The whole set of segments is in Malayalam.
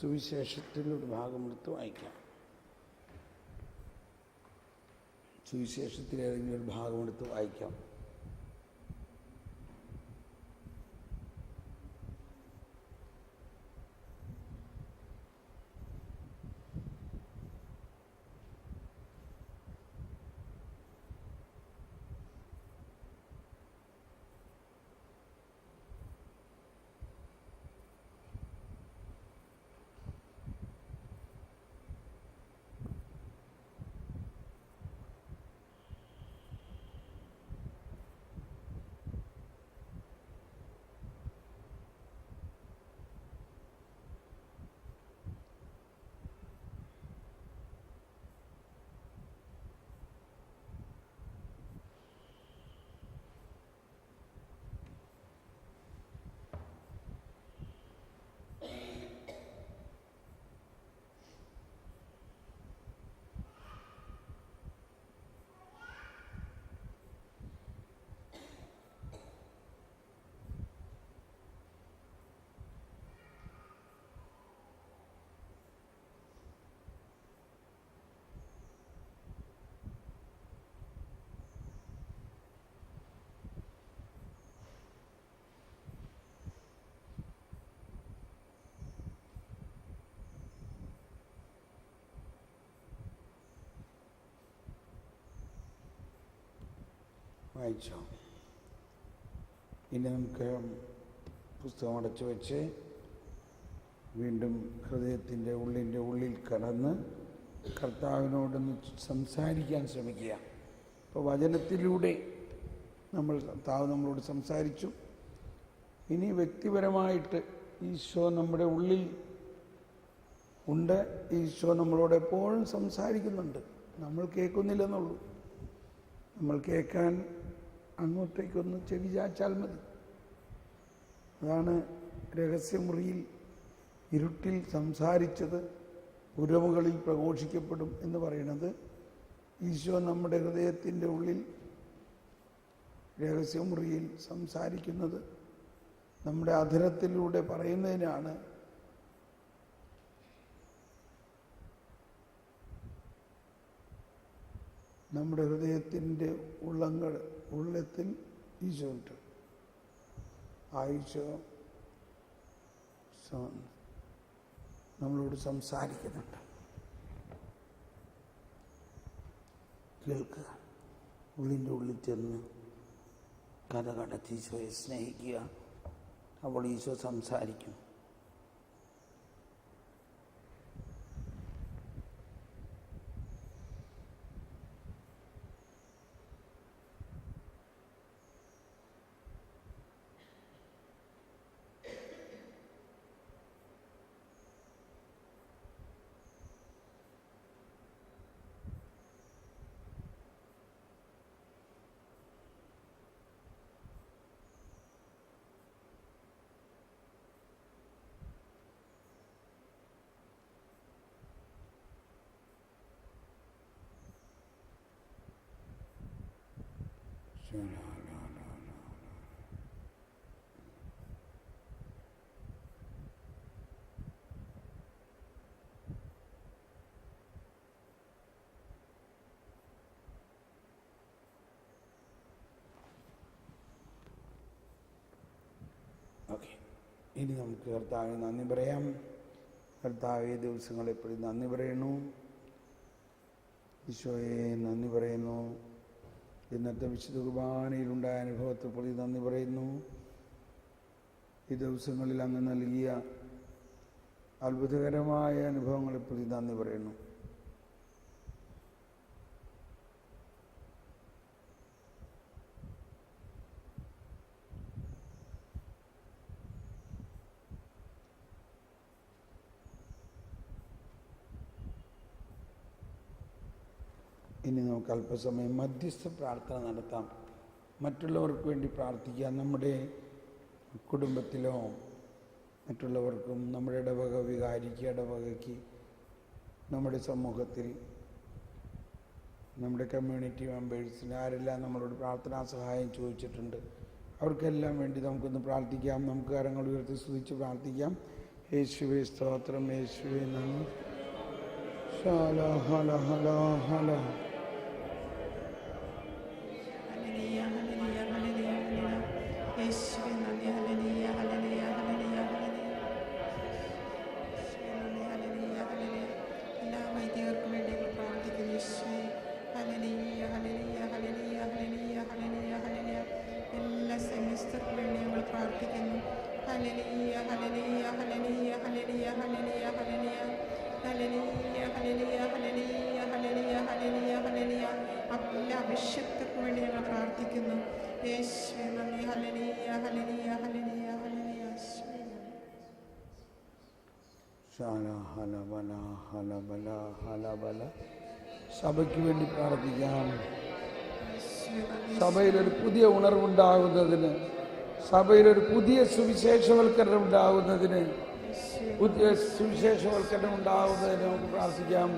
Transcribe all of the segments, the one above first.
സുവിശേഷത്തിൽ ഒരു ഭാഗമെടുത്ത് വായിക്കാം. സുവിശേഷത്തിൽ ഏതെങ്കിലും ഒരു ഭാഗമെടുത്ത് വായിക്കാം. വായിച്ചോ? ഇനി നമുക്ക് പുസ്തകം അടച്ചു വെച്ച് വീണ്ടും ഹൃദയത്തിൻ്റെ ഉള്ളിൽ കടന്ന് കർത്താവിനോടൊന്ന് സംസാരിക്കാൻ ശ്രമിക്കുക. ഇപ്പോൾ വചനത്തിലൂടെ കർത്താവ് നമ്മളോട് സംസാരിച്ചു. ഇനി വ്യക്തിപരമായിട്ട് ഈശോ നമ്മുടെ ഉള്ളിൽ ഉണ്ട്. ഈശോ നമ്മളോട് എപ്പോഴും സംസാരിക്കുന്നുണ്ട്. നമ്മൾ കേൾക്കുന്നില്ലെന്നുള്ളൂ. നമ്മൾ കേൾക്കാൻ അങ്ങോട്ടേക്കൊന്ന് ചെവി ചാച്ചാൽ മതി. അതാണ് രഹസ്യമുറിയിൽ ഇരുട്ടിൽ സംസാരിച്ചത് ഉരവുകളിൽ പ്രഘോഷിക്കപ്പെടും എന്ന് പറയുന്നത്. ഈശോ നമ്മുടെ ഹൃദയത്തിൻ്റെ ഉള്ളിൽ രഹസ്യമുറിയിൽ സംസാരിക്കുന്നത് നമ്മുടെ അധരത്തിലൂടെ പറയുന്നതിനാണ്. നമ്മുടെ ഹൃദയത്തിൻ്റെ ഉള്ളത്തിൽ ഈശോ ഉണ്ട്. ആ ഈശോ നമ്മളോട് സംസാരിക്കുന്നുണ്ട്. കേൾക്കുക, ഉള്ളിൻ്റെ ഉള്ളിൽ ചെന്ന് കടകടച്ച് ഈശോയെ സ്നേഹിക്കുക. അപ്പോൾ ഈശോ സംസാരിക്കും. ഓക്കെ, ഇനി നമുക്ക് കർത്താവിന് നന്ദി പറയാം. കർത്താവെ, ദിവസങ്ങളെപ്പോഴും നന്ദി പറയുന്നു. ഈശോയെ നന്ദി പറയുന്നു. ഇന്നത്തെ വിശുദ്ധ കുർബാനയിലുണ്ടായ അനുഭവത്തെ പ്രതി നന്ദി പറയുന്നു. ഈ ദിവസങ്ങളിൽ അങ്ങ് നൽകിയ അത്ഭുതകരമായ അനുഭവങ്ങളെ പ്രതി നന്ദി പറയുന്നു. ഇനി നമുക്ക് അല്പസമയം മധ്യസ്ഥ പ്രാർത്ഥന നടത്താം. മറ്റുള്ളവർക്ക് വേണ്ടി പ്രാർത്ഥിക്കാം. നമ്മുടെ കുടുംബത്തിലോ മറ്റുള്ളവർക്കും, നമ്മുടെ ഇടവക വികാരിക്ക്, ഇടവകയ്ക്ക്, നമ്മുടെ സമൂഹത്തിൽ, നമ്മുടെ കമ്മ്യൂണിറ്റി മെമ്പേഴ്സിന് ആരെല്ലാം നമ്മളോട് പ്രാർത്ഥനാ സഹായം ചോദിച്ചിട്ടുണ്ട് അവർക്കെല്ലാം വേണ്ടി നമുക്കൊന്ന് പ്രാർത്ഥിക്കാം. നമുക്ക് കരങ്ങൾ ഉയർത്തി സ്തുതിച്ച് പ്രാർത്ഥിക്കാം. യേശുവേ സ്തോത്രം, യേശുവേ നന്ദി. ശാല ഹല ഹല ഹല. അഭിഷേകത്തിനു വേണ്ടി ഞങ്ങൾ പ്രാർത്ഥിക്കുന്നു. യേശുവേ നന്ദി. Hallelujah hallelujah hallelujah hallelujah. ശാല ഹല ബല ഹല ബല ഹല ബല. സഭയ്ക്ക് വേണ്ടി പ്രാർത്ഥിക്കാം. സഭയിലൊരു പുതിയ ഉണർവുണ്ടാകുന്നതിന്, സഭയിലൊരു പുതിയ സുവിശേഷവൽക്കരണം ഉണ്ടാകുന്നതിന്, പുതിയ സുവിശേഷവൽക്കരണം ഉണ്ടാകുന്നതിന് നമുക്ക് പ്രാർത്ഥിക്കാം.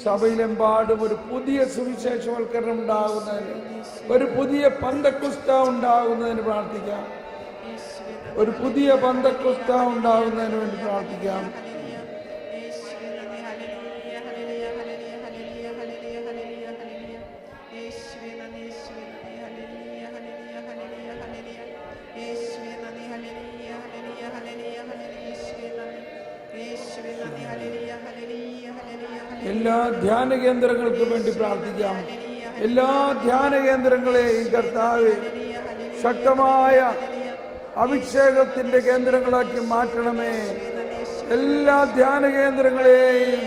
സഭയിലെമ്പാടും ഒരു പുതിയ സുവിശേഷവൽക്കരണം ഉണ്ടാകുന്നതിന്, ഒരു പുതിയ പന്തക്കുസ്ത ഉണ്ടാകുന്നതിന് പ്രാർത്ഥിക്കാം. ഒരു പുതിയ പന്തക്കുസ്ത ഉണ്ടാകുന്നതിന് വേണ്ടി പ്രാർത്ഥിക്കാം. എല്ലാ ധ്യാന കേന്ദ്രങ്ങൾക്കും വേണ്ടി പ്രാർത്ഥിക്കാം. എല്ലാ ധ്യാന കേന്ദ്രങ്ങളെയും കർത്താവേ ശക്തമായ അഭിഷേകത്തിന്റെ കേന്ദ്രങ്ങളാക്കി മാറ്റണമേ. എല്ലാ ധ്യാന കേന്ദ്രങ്ങളെയും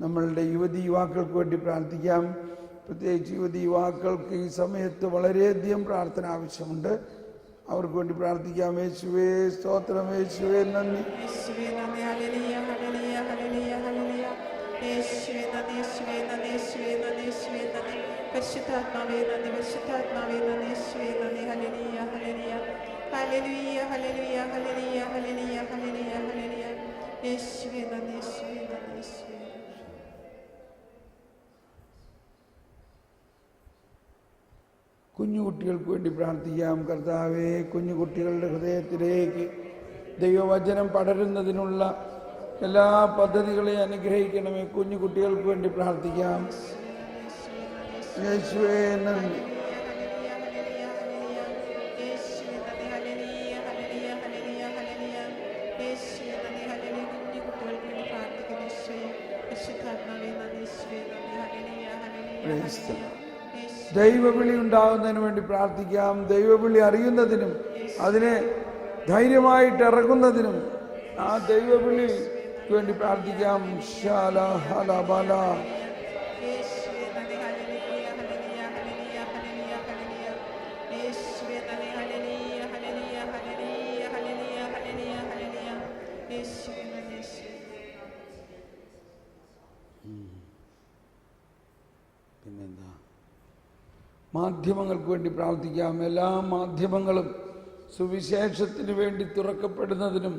നമ്മളുടെ യുവക്കൾക്ക് വേണ്ടി പ്രാർത്ഥിക്കാം. പ്രത്യേകിച്ച് യുവാക്കൾക്ക് ഈ സമയത്ത് വളരെയധികം പ്രാർത്ഥന ആവശ്യമുണ്ട്. അവർക്ക് വേണ്ടി പ്രാർത്ഥിക്കാം. യേശുവേ സ്തോത്രം, യേശുവേ നന്ദി. പരിശുദ്ധാത്മാവേ നന്ദി, പരിശുദ്ധാത്മാവേ നന്ദി. യേശുവേ നന്ദി. Hallelujah hallelujah hallelujah hallelujah hallelujah hallelujah hallelujah hallelujah. യേശുവേ നന്ദി, യേശുവേ നന്ദി, യേശുവേ. കുഞ്ഞുകുട്ടികൾക്ക് വേണ്ടി പ്രാർത്ഥിക്കാം. കർത്താവേ, കുഞ്ഞുകുട്ടികളുടെ ഹൃദയത്തിലേക്ക് ദൈവവചനം പടരുന്നതിനുള്ള എല്ലാ പദ്ധതികളെയും അനുഗ്രഹിക്കണമേ. കുഞ്ഞുകുട്ടികൾക്ക് വേണ്ടി പ്രാർത്ഥിക്കാം. യേശുവേ നന്ദി. ദൈവവിളി ഉണ്ടാകുന്നതിന് വേണ്ടി പ്രാർത്ഥിക്കാം. ദൈവവിളി അറിയുന്നതിനും അതിനെ ധൈര്യമായിട്ട് ഇറങ്ങുന്നതിനും ആ ദൈവവിളിക്ക് വേണ്ടി പ്രാർത്ഥിക്കാം. ശാല ഹല ബല. പിന്നെന്താ, മാധ്യമങ്ങൾക്ക് വേണ്ടി പ്രാർത്ഥിക്കാം. എല്ലാ മാധ്യമങ്ങളും സുവിശേഷത്തിന് വേണ്ടി തുറക്കപ്പെടുന്നതിനും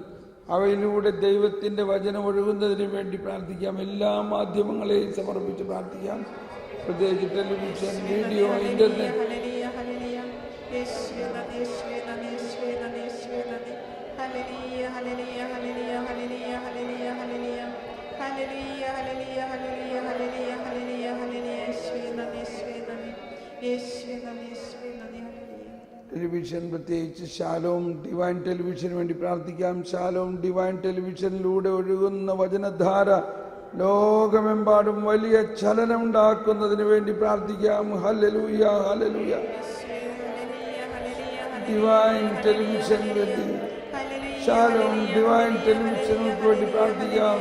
അവയിലൂടെ ദൈവത്തിൻ്റെ വചനം ഒഴുകുന്നതിനും വേണ്ടി പ്രാർത്ഥിക്കാം. എല്ലാ മാധ്യമങ്ങളെയും സമർപ്പിച്ച് പ്രാർത്ഥിക്കാം. പ്രത്യേകിച്ച് ടെലിവിഷൻ, വീഡിയോ, ഇന്റർനെറ്റ്. ടെലിവിഷൻ, പ്രത്യേകിച്ച് ഷാലോം ഡിവൈൻ ടെലിവിഷന് വേണ്ടി പ്രാർത്ഥിക്കാം. ഷാലോം ഡിവൈൻ ടെലിവിഷനിലൂടെ ഒഴുകുന്ന വചനധാര ലോകമെമ്പാടും വലിയ ചലനമുണ്ടാക്കുന്നതിന് വേണ്ടി പ്രാർത്ഥിക്കാം. Hallelujah hallelujah. ഡിവൈൻ ടെലിവിഷൻ വേണ്ടി, ഷാലോം ഡിവൈൻ ടെലിവിഷനുകൾക്ക് വേണ്ടി പ്രാർത്ഥിക്കാം.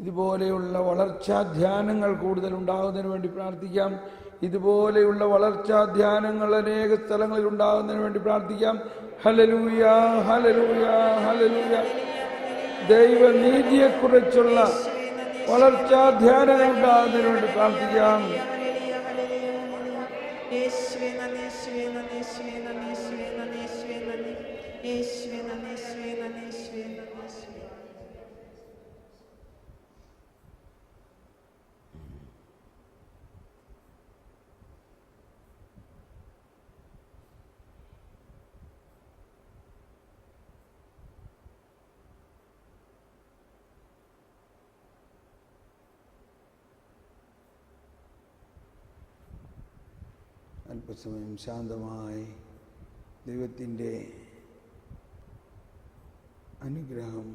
ഇതുപോലെയുള്ള വളർച്ചാ ധ്യാനങ്ങൾ കൂടുതൽ ഉണ്ടാകുന്നതിന് വേണ്ടി പ്രാർത്ഥിക്കാം. ഇതുപോലെയുള്ള വളർച്ചാ ധ്യാനങ്ങൾ അനേക സ്ഥലങ്ങളിൽ ഉണ്ടാകുന്നതിന് വേണ്ടി പ്രാർത്ഥിക്കാം. Hallelujah hallelujah hallelujah. ദൈവനീതിയെക്കുറിച്ചുള്ള വളർച്ചാ ധ്യാനങ്ങൾ ഉണ്ടാകുന്നതിന് വേണ്ടി പ്രാർത്ഥിക്കാം. അല്പസമയം ശാന്തമായി ദൈവത്തിൻ്റെ അനുഗ്രഹം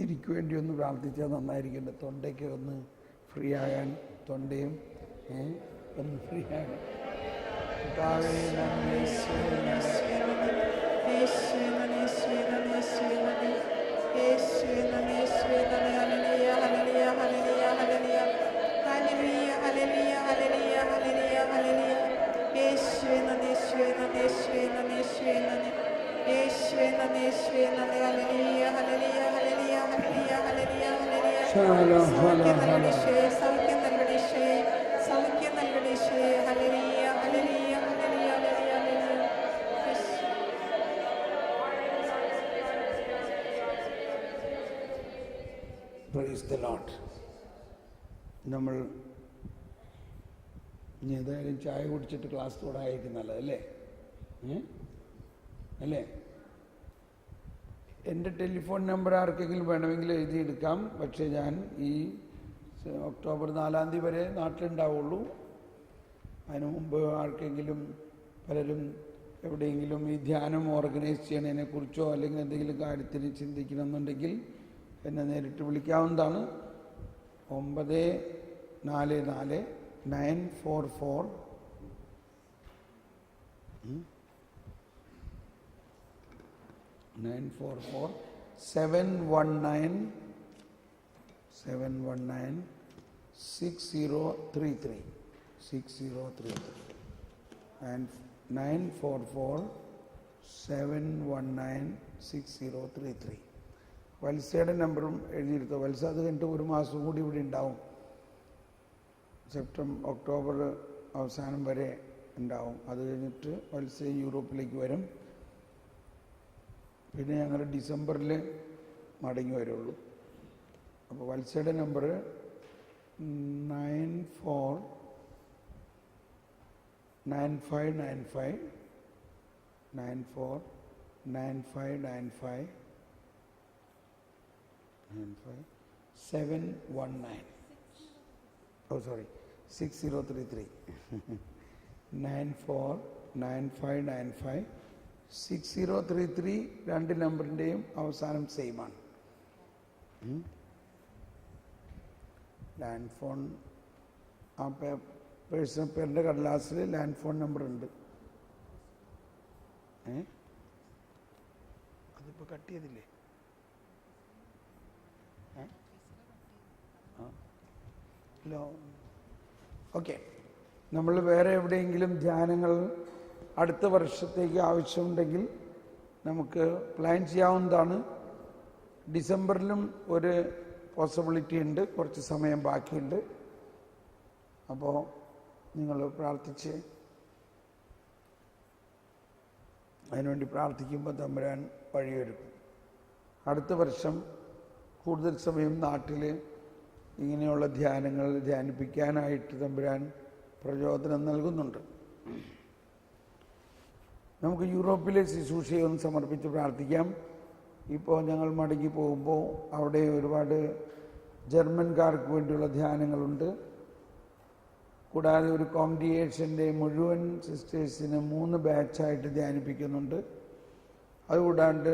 എനിക്ക് വേണ്ടി ഒന്ന് പ്രാർത്ഥിച്ചാൽ നന്നായിരിക്കും. തൊണ്ടയ്ക്ക് ഒന്ന് ഫ്രീ ആകാൻ, തൊണ്ടയും ഒന്ന് ഫ്രീ ആകാൻ. Praise the Lord. നമ്മൾ ഇനി ഏതായാലും ചായ കുടിച്ചിട്ട് ക്ലാസ് തുടങ്ങായിരിക്കും നല്ലതല്ലേ? അല്ലേ? എൻ്റെ ടെലിഫോൺ നമ്പർ ആർക്കെങ്കിലും വേണമെങ്കിൽ എഴുതിയെടുക്കാം. പക്ഷേ ഞാൻ ഈ ഒക്ടോബർ 4 വരെ നാട്ടിലുണ്ടാവുള്ളൂ. അതിനു മുമ്പ് ആർക്കെങ്കിലും പലരും എവിടെയെങ്കിലും ഈ ധ്യാനം ഓർഗനൈസ് ചെയ്യണതിനെക്കുറിച്ചോ അല്ലെങ്കിൽ എന്തെങ്കിലും കാര്യത്തിന് ചിന്തിക്കണമെന്നുണ്ടെങ്കിൽ എന്നെ നേരിട്ട് വിളിക്കാവുന്നതാണ്. 944 944 719 6033 and 944 719 6033. വത്സയുടെ നമ്പറും എഴുതിയെടുത്തോ. വത്സ അത് കഴിഞ്ഞിട്ട് ഒരു മാസം കൂടി ഇവിടെ ഉണ്ടാവും. ഒക്ടോബർ അവസാനം വരെ ഉണ്ടാവും. അത് കഴിഞ്ഞിട്ട് വത്സ യൂറോപ്പിലേക്ക് വരും. പിന്നെ ഞങ്ങൾ ഡിസംബറിൽ മടങ്ങി വരുള്ളൂ. അപ്പോൾ വത്സയുടെ നമ്പർ 949595 719 6033 949595 6033. രണ്ട് നമ്പറിൻ്റെയും അവസാനം സെയിമാണ്. ലാൻഡ് ഫോൺ ആ പേഴ്സണൽ പേരിൻ്റെ കടലാസിൽ ലാൻഡ് ഫോൺ നമ്പർ ഉണ്ട്. അതിപ്പോൾ കട്ട് ചെയ്തില്ലേ? Hello, okay. നമ്മൾ വേറെ എവിടെയെങ്കിലും ധ്യാനങ്ങൾ അടുത്ത വർഷത്തേക്ക് ആവശ്യമുണ്ടെങ്കിൽ നമുക്ക് പ്ലാൻ ചെയ്യാവുന്നതാണ്. ഡിസംബറിലും ഒരു പോസിബിലിറ്റി ഉണ്ട്. കുറച്ച് സമയം ബാക്കിയുണ്ട്. അപ്പോൾ നിങ്ങൾ പ്രാർത്ഥിച്ച് അതിനുവേണ്ടി പ്രാർത്ഥിക്കുമ്പോൾ തമ്പുരാൻ വഴിയൊരുക്കും. അടുത്ത വർഷം കൂടുതൽ സമയം നാട്ടിൽ ഇങ്ങനെയുള്ള ധ്യാനങ്ങൾ ധ്യാനിപ്പിക്കാനായിട്ട് തമ്പുരാൻ പ്രചോദനം നൽകുന്നുണ്ട്. നമുക്ക് യൂറോപ്പിലെ ശുശ്രൂഷയൊന്ന് സമർപ്പിച്ച് പ്രാർത്ഥിക്കാം. ഇപ്പോൾ ഞങ്ങൾ മടങ്ങി പോകുമ്പോൾ അവിടെ ഒരുപാട് ജർമ്മൻകാർക്ക് വേണ്ടിയുള്ള ധ്യാനങ്ങളുണ്ട്. കൂടാതെ ഒരു കോംഗ്രിഗേഷൻ്റെ മുഴുവൻ സിസ്റ്റേഴ്സിന് 3 ബാച്ചായിട്ട് ധ്യാനിപ്പിക്കുന്നുണ്ട്. അതുകൂടാണ്ട്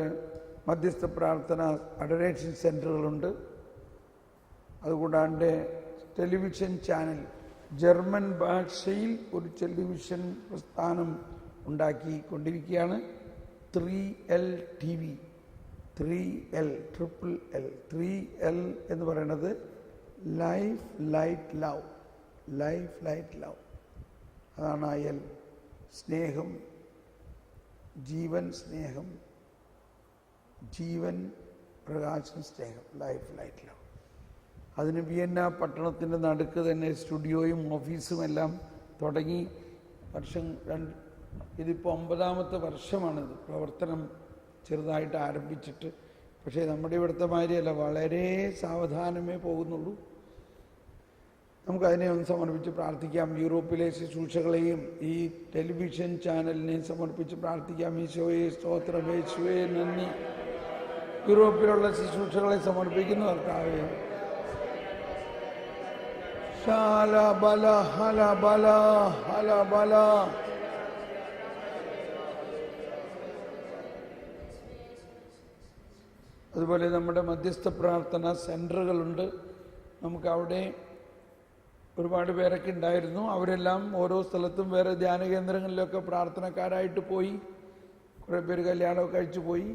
മധ്യസ്ഥ പ്രാർത്ഥന അഡറേഷൻ സെൻ്ററുകളുണ്ട്. അതുകൂടാണ്ട് ടെലിവിഷൻ ചാനൽ ജർമ്മൻ ഭാഷയിൽ ഒരു ടെലിവിഷൻ പ്രസ്ഥാനം ഉണ്ടാക്കിക്കൊണ്ടിരിക്കുകയാണ്. 3L TV. 3L, triple L. 3L എന്ന് പറയുന്നത് life, light, love. Life, light, love. അതാണ് ആ L. സ്നേഹം, ജീവൻ, സ്നേഹം, ജീവൻ, പ്രകാശം, സ്നേഹം. Life, light, love. അതിന് വിയന്ന പട്ടണത്തിൻ്റെ നടുക്ക് തന്നെ സ്റ്റുഡിയോയും ഓഫീസും എല്ലാം തുടങ്ങി. ഇതിപ്പോൾ 9ാമത്തെ വർഷമാണിത് പ്രവർത്തനം ചെറുതായിട്ട് ആരംഭിച്ചിട്ട്. പക്ഷേ നമ്മുടെ ഇവിടുത്തെ മാതിരിയല്ല, വളരെ സാവധാനമേ പോകുന്നുള്ളൂ. നമുക്കതിനെ ഒന്ന് സമർപ്പിച്ച് പ്രാർത്ഥിക്കാം. യൂറോപ്പിലെ ശുശ്രൂഷകളെയും ഈ ടെലിവിഷൻ ചാനലിനെയും സമർപ്പിച്ച് പ്രാർത്ഥിക്കാം. ഈശോയെ സ്തോത്രം, യേശുവേ നന്ദി. യൂറോപ്പിലുള്ള ശുശ്രൂഷകളെ സമർപ്പിക്കുന്നു കർത്താവേ. ശാല ബല ഹല ബല ഹല ബല. അതുപോലെ നമ്മുടെ മധ്യസ്ഥ പ്രാർത്ഥന സെൻ്ററുകളുണ്ട്. നമുക്ക് അവിടെ ഒരുപാട് പേരൊക്കെ ഉണ്ടായിരുന്നു. അവരെല്ലാം ഓരോ സ്ഥലത്തും വേറെ ധ്യാന കേന്ദ്രങ്ങളിലൊക്കെ പ്രാർത്ഥനക്കാരായിട്ട് പോയി. കുറേ പേര് കല്യാണമൊക്കെ കഴിച്ചു പോയി.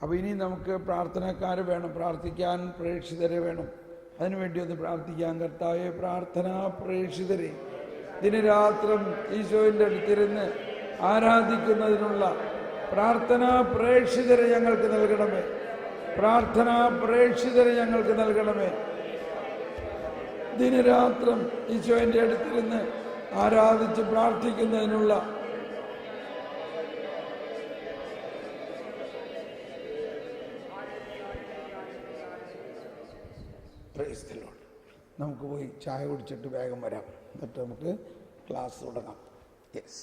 അപ്പോൾ ഇനി നമുക്ക് പ്രാർത്ഥനക്കാർ വേണം, പ്രാർത്ഥിക്കാൻ പ്രേക്ഷിതരെ വേണം. അതിനുവേണ്ടി ഒന്ന് പ്രാർത്ഥിക്കാം. കർത്താവേ, പ്രാർത്ഥനാ പ്രേക്ഷിതരെ ദിനരാത്രം ഈശോയുടെ അടുത്തിരുന്ന് ആരാധിക്കുന്നതിനുള്ള പ്രാർത്ഥനാ പ്രേക്ഷിതരെ ഞങ്ങൾക്ക് നൽകണമേ. പ്രാർത്ഥനാ പ്രേക്ഷിതരെ ഞങ്ങൾക്ക് നൽകണമേ. ദിനരാത്രം ഈശോയുടെ അടുത്തിരുന്ന് ആരാധിച്ച് പ്രാർത്ഥിക്കുന്നതിനുള്ള പ്രൈസ് ദി ലോർഡ്. നമുക്ക് പോയി ചായ കുടിച്ചിട്ട് വേഗം വരാം. എന്നിട്ട് നമുക്ക് ക്ലാസ് തുടങ്ങാം. യെസ്.